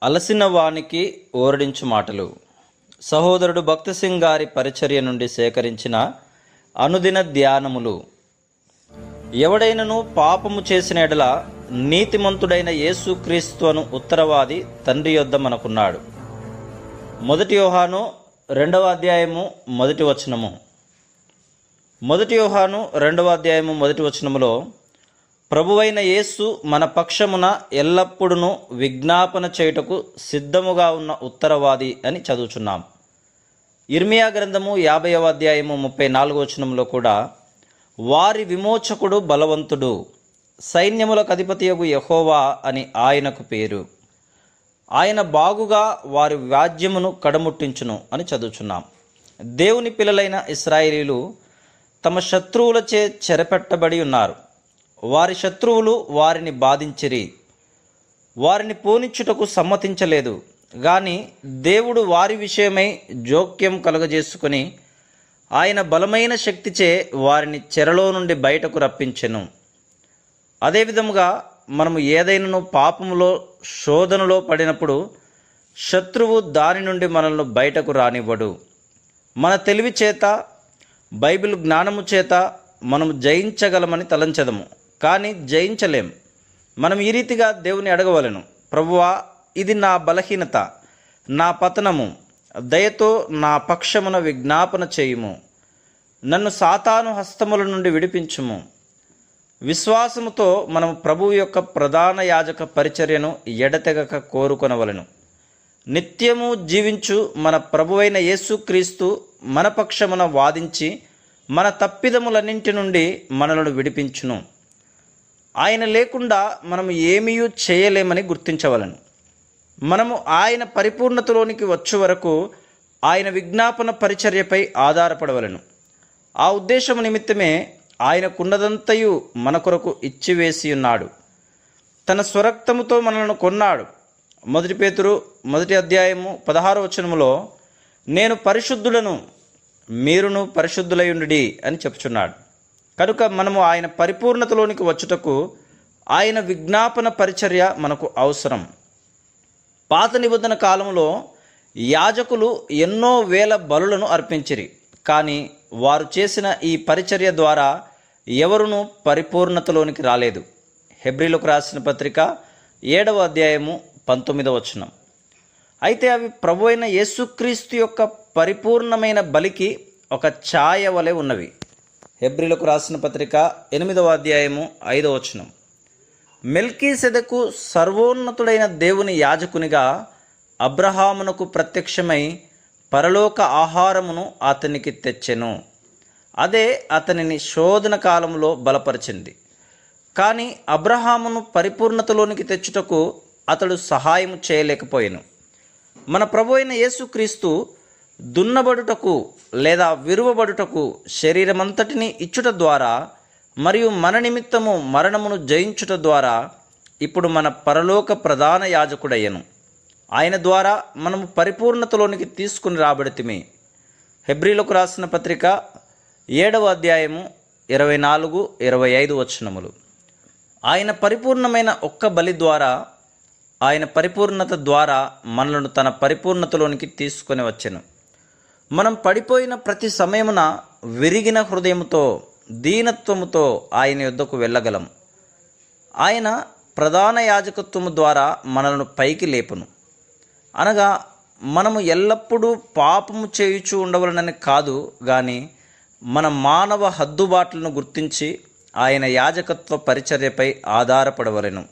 అలసిన వానికి ఓరడించు మాటలు. సహోదరుడు భక్తి సింగ్ గారి పరిచర్య నుండి సేకరించిన అనుదిన ధ్యానములు. ఎవడైనను పాపము చేసిన ఎడల నీతిమంతుడైన యేసుక్రీస్తు అను ఉత్తరవాది తండ్రి యొద్ద మనకున్నాడు. 1 యోహాను 2వ అధ్యాయము 1వ వచనము. 1 యోహాను 2వ అధ్యాయము 1వ వచనములో ప్రభువైన యేసు మన పక్షమున ఎల్లప్పుడూ విజ్ఞాపన చేయుటకు సిద్ధముగా ఉన్న ఉత్తరవాది అని చదువుచున్నాం. ఇర్మియా గ్రంథము 50వ అధ్యాయము 34వ వచనంలో కూడా వారి విమోచకుడు బలవంతుడు, సైన్యములకు అధిపతియగు యెహోవా అని ఆయనకు పేరు, ఆయన బాగుగా వారి వ్యాజ్యమును కడముట్టించును అని చదువుచున్నాం. దేవుని పిల్లలైన ఇశ్రాయేలీలు తమ శత్రువులచే చెరపెట్టబడి ఉన్నారు. వారి శత్రువులు వారిని బాధించిరి, వారిని పోనిచ్చుటకు సమ్మతించలేదు. గాని దేవుడు వారి విషయమై జోక్యం కలుగజేసుకుని ఆయన బలమైన శక్తిచే వారిని చెరలో నుండి బయటకు రప్పించెను. అదేవిధముగా మనము ఏదైనాను పాపములో శోధనలో పడినప్పుడు శత్రువు దాని నుండి మనల్ని బయటకు రానివ్వడు. మన తెలివి చేత, బైబిల్ జ్ఞానము చేత మనము జయించగలమని తలంచదము, కానీ జయించలేం. మనం ఈ రీతిగా దేవుని అడగవలెను. ప్రభువా, ఇది నా బలహీనత, నా పతనము, దయతో నా పక్షమున విజ్ఞాపన చేయుము. నన్ను సాతాను హస్తముల నుండి విడిపించుము. విశ్వాసముతో మనం ప్రభువు యొక్క ప్రధాన యాజక పరిచర్యను ఎడతెగక కోరుకొనవలెను. నిత్యము జీవించు మన ప్రభువైన యేసుక్రీస్తు మన పక్షమున వాదించి మన తప్పిదములన్నింటి నుండి మనలను విడిపించును. ఆయన లేకుండా మనము ఏమీయూ చేయలేమని గుర్తించవలను. మనము ఆయన పరిపూర్ణతలోనికి వచ్చే వరకు ఆయన విజ్ఞాపన పరిచర్యపై ఆధారపడవలను. ఆ ఉద్దేశము నిమిత్తమే ఆయనకున్నదంతయు మన కొరకు ఇచ్చివేసి ఉన్నాడు. తన స్వరక్తముతో మనలను కొన్నాడు. 1 పేతురు 1వ అధ్యాయము 16వ వచనములో నేను పరిశుద్ధులను, మీరును పరిశుద్ధులయుండుడి అని చెప్పుచున్నాడు. కనుక మనము ఆయన పరిపూర్ణతలోనికి వచ్చుటకు ఆయన విజ్ఞాపన పరిచర్య మనకు అవసరం. పాత నిబంధన కాలంలో యాజకులు ఎన్నో వేల బలులను అర్పించిరి, కానీ వారు చేసిన ఈ పరిచర్య ద్వారా ఎవరునూ పరిపూర్ణతలోనికి రాలేదు. హెబ్రీలకు రాసిన పత్రిక 7వ అధ్యాయము 19వ వచనం. అయితే అవి ప్రభువైన యేసుక్రీస్తు యొక్క పరిపూర్ణమైన బలికి ఒక ఛాయ వలె ఉన్నవి. హెబ్రీలకు రాసిన పత్రిక 8వ అధ్యాయము 5వ వచనం. మెల్కీసెదెకు సర్వోన్నతుడైన దేవుని యాజకునిగా అబ్రహామునకు ప్రత్యక్షమై పరలోక ఆహారమును అతనికి తెచ్చెను. అదే అతనిని శోధన కాలంలో బలపరిచింది. కానీ అబ్రహామును పరిపూర్ణతలోనికి తెచ్చుటకు అతడు సహాయం చేయలేకపోయాను. మన ప్రభువైన యేసుక్రీస్తు దున్నబడుటకు లేదా విరువబడుటకు శరీరమంతటిని ఇచ్చుట ద్వారా మరియు మన నిమిత్తము మరణమును జయించుట ద్వారా ఇప్పుడు మన పరలోక ప్రధాన యాజకుడయ్యను. ఆయన ద్వారా మనము పరిపూర్ణతలోనికి తీసుకుని రాబడితిమి. హెబ్రీలకు రాసిన పత్రిక 7వ అధ్యాయము 24, 25 వచనములు. ఆయన పరిపూర్ణమైన ఒక్క బలి ద్వారా, ఆయన పరిపూర్ణత ద్వారా మనలను తన పరిపూర్ణతలోనికి తీసుకొని వచ్చెను. మనం పడిపోయిన ప్రతి సమయమున విరిగిన హృదయముతో, దీనత్వముతో ఆయన యొద్దకు వెళ్ళగలం. ఆయన ప్రధాన యాజకత్వము ద్వారా మనలను పైకి లేపును. అనగా మనము ఎల్లప్పుడూ పాపము చేయుచూ ఉండవలనని కాదు, కానీ మన మానవ హద్దుబాట్లను గుర్తించి ఆయన యాజకత్వ పరిచర్యపై ఆధారపడవలెను.